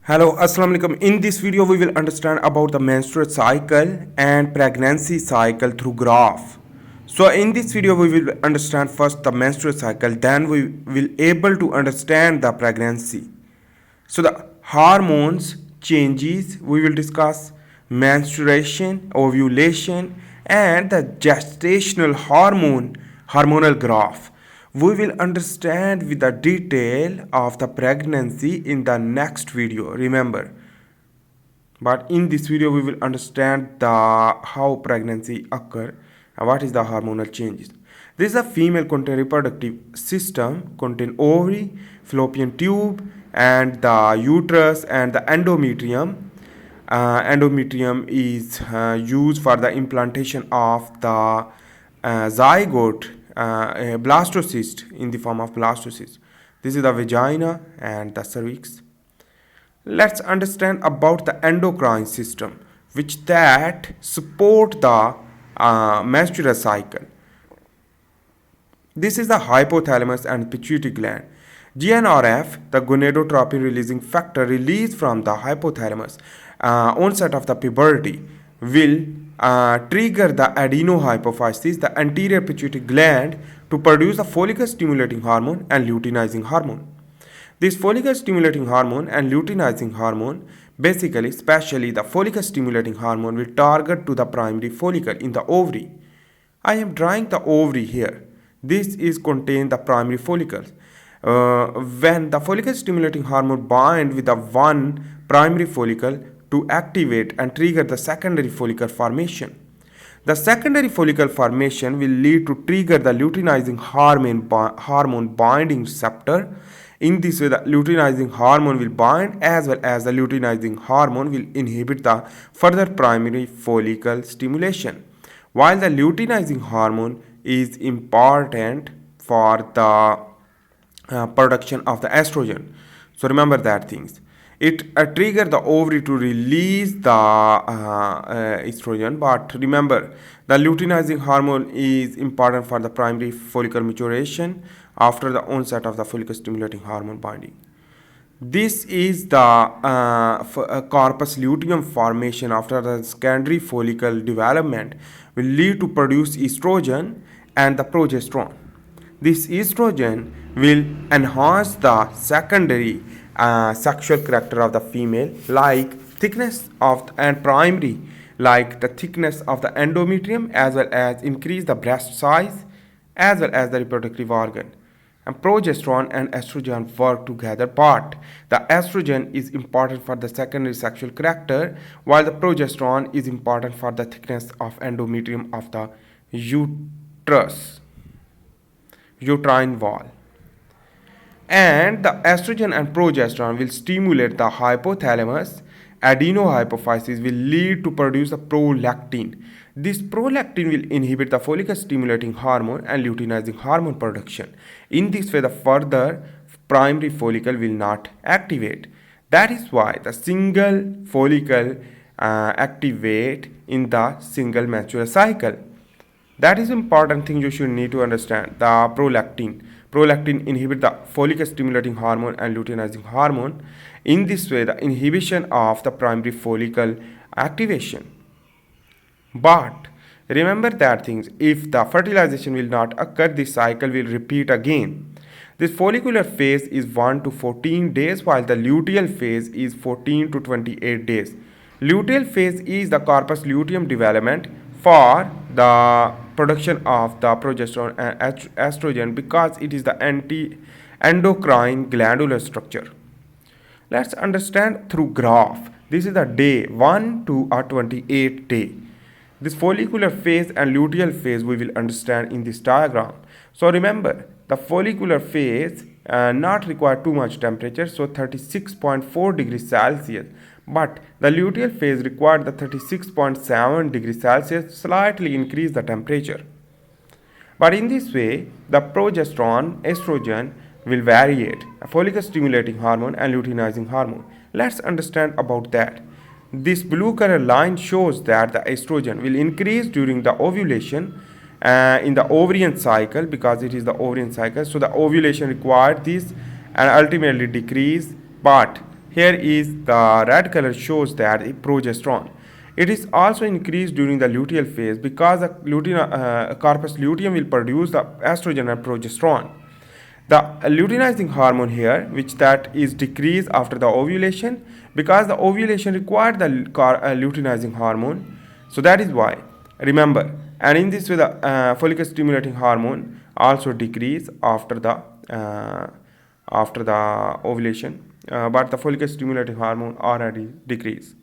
Hello, Assalamu alaikum. In this video, we will understand about the menstrual cycle and pregnancy cycle through graph. So, in this video, we will understand first the menstrual cycle, then we will able to understand the pregnancy. So, the hormones changes we will discuss menstruation, ovulation, and the gestational hormonal graph. We will understand with the detail of the pregnancy in the next video. Remember, but in this video we will understand the how pregnancy occur and what is the hormonal changes. This is a female contain reproductive system contain ovary, fallopian tube, and the uterus and the endometrium. Endometrium is used for the implantation of the zygote, a blastocyst in the form of blastocyst. This is the vagina and the cervix. Let's understand about the endocrine system, which that support the menstrual cycle. This is the hypothalamus and pituitary gland. GnRF, the gonadotropin releasing factor released from the hypothalamus, onset of the puberty, will trigger the adenohypophysis, the anterior pituitary gland, to produce the follicle stimulating hormone and luteinizing hormone. This follicle stimulating hormone and luteinizing hormone, basically, especially the follicle stimulating hormone, will target to the primary follicle in the ovary. I am drawing the ovary here. This is contain the primary follicles. When the follicle stimulating hormone bind with the one primary follicle to activate and trigger the secondary follicle formation. The secondary follicle formation will lead to trigger the luteinizing hormone binding receptor. In this way, the luteinizing hormone will bind as well as the luteinizing hormone will inhibit the further primary follicle stimulation. While the luteinizing hormone is important for the production of the estrogen. So remember that things. It trigger the ovary to release the estrogen, but remember the luteinizing hormone is important for the primary follicle maturation after the onset of the follicle stimulating hormone binding. This is the corpus luteum formation after the secondary follicle development will lead to produce estrogen and the progesterone. This estrogen will enhance the secondary sexual character of the female, like thickness of and primary, like the thickness of the endometrium, as well as increase the breast size as well as the reproductive organ. And progesterone and estrogen work together, but the estrogen is important for the secondary sexual character, while the progesterone is important for the thickness of endometrium of the uterine wall. And the estrogen and progesterone will stimulate the hypothalamus. Adenohypophysis will lead to produce the prolactin. This prolactin will inhibit the follicle stimulating hormone and luteinizing hormone production. In this way, the further primary follicle will not activate. That is why the single follicle activate in the single menstrual cycle. That is important thing you should need to understand. The prolactin. Prolactin inhibits the follicle stimulating hormone and luteinizing hormone. In this way, the inhibition of the primary follicle activation. But remember that things, if the fertilization will not occur, this cycle will repeat again. This follicular phase is 1 to 14 days, while the luteal phase is 14 to 28 days. Luteal phase is the corpus luteum development for the production of the progesterone and estrogen because it is the endocrine glandular structure. Let's understand through graph. This is the day 1 to 28 day. This follicular phase and luteal phase we will understand in this diagram. So remember, the follicular phase not require too much temperature, so 36.4 degrees Celsius. But the luteal phase required the 36.7 degrees Celsius, slightly increase the temperature. But in this way, the progesterone, estrogen will variate, a follicle stimulating hormone and luteinizing hormone. Let's understand about that. This blue color line shows that the estrogen will increase during the ovulation in the ovarian cycle, because it is the ovarian cycle. So the ovulation required this and ultimately decrease, but Here is the red color shows that progesterone. It is also increased during the luteal phase because the corpus luteum will produce the estrogen and progesterone. The luteinizing hormone here, which that is decreased after the ovulation because the ovulation required the luteinizing hormone. So that is why. Remember, and in this way the follicle stimulating hormone also decrease after the ovulation, but the follicle stimulating hormone already decrease.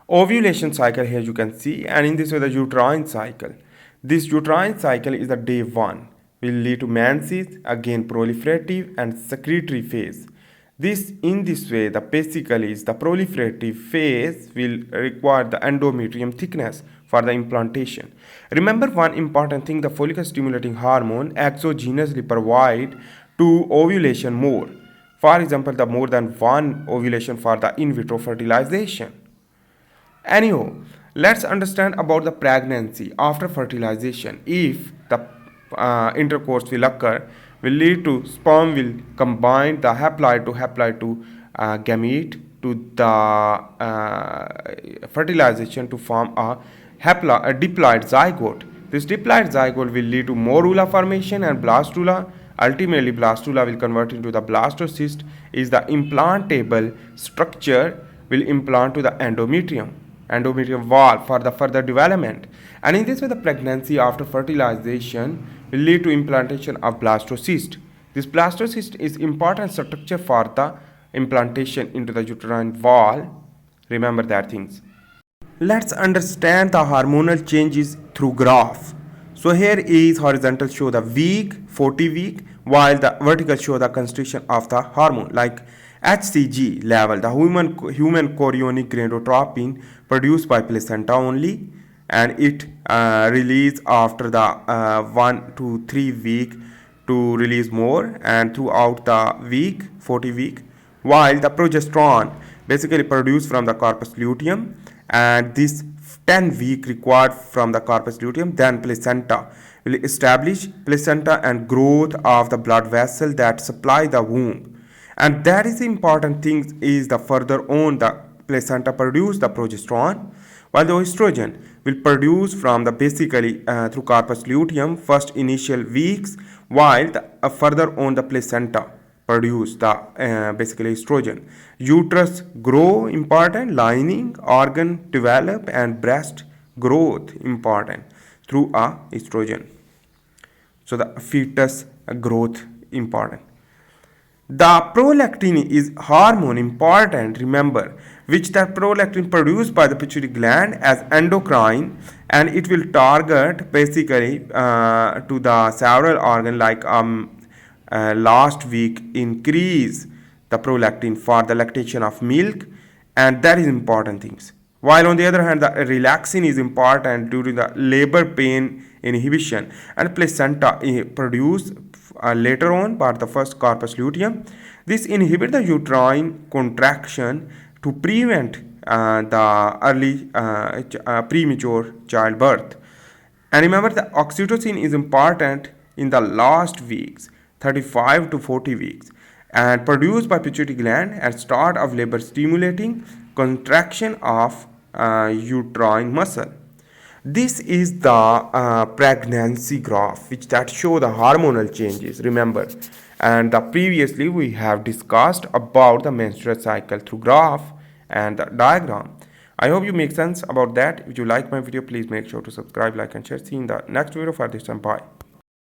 Ovulation cycle here you can see, and in this way the uterine cycle. This uterine cycle is the day 1, will lead to menses, again proliferative and secretory phase. In this way the basically is the proliferative phase will require the endometrium thickness for the implantation. Remember one important thing, the follicle stimulating hormone exogenously provide to ovulation more. For example, the more than one ovulation for the in vitro fertilization. Anyhow, let's understand about the pregnancy after fertilization. If the intercourse will occur, will lead to sperm will combine the haploid to gamete to the fertilization to form a diploid zygote. This diploid zygote will lead to morula formation and blastula. Ultimately, blastula will convert into the blastocyst. Is the implantable structure will implant to the endometrium wall for the further development. And in this way, the pregnancy after fertilization will lead to implantation of blastocyst. This blastocyst is important structure for the implantation into the uterine wall. Remember that things. Let's understand the hormonal changes through graph. So here is horizontal show the week, 40 week, while the vertical show the concentration of the hormone like HCG level, the human chorionic gonadotropin produced by placenta only, and it release after the 1 to 3 week to release more and throughout the week, 40 week, while the progesterone basically produced from the corpus luteum, and this 10 week required from the corpus luteum. Then placenta will establish placenta and growth of the blood vessel that supply the womb. And that is the important thing is the further on the placenta produce the progesterone, while the estrogen will produce from the basically through corpus luteum first initial weeks, while the, further on the placenta produce the basically estrogen. Uterus grow important, lining organ develop, and breast growth important through estrogen. So the fetus growth important. The prolactin is hormone important, remember, which that prolactin produced by the pituitary gland as endocrine, and it will target basically to the several organ like last week increase the prolactin for the lactation of milk, and that is important things. While on the other hand, the relaxin is important during the labor pain inhibition, and placenta produce later on by the first corpus luteum. This inhibits the uterine contraction to prevent the early premature childbirth. And remember, the oxytocin is important in the last weeks, 35 to 40 weeks, and produced by pituitary gland at start of labor, stimulating contraction of uterine muscle. This is the pregnancy graph which that show the hormonal changes, remember, and previously we have discussed about the menstrual cycle through graph and the diagram. I hope you make sense about that. If you like my video, please make sure to subscribe, like and share. See you in the next video. For this time, bye.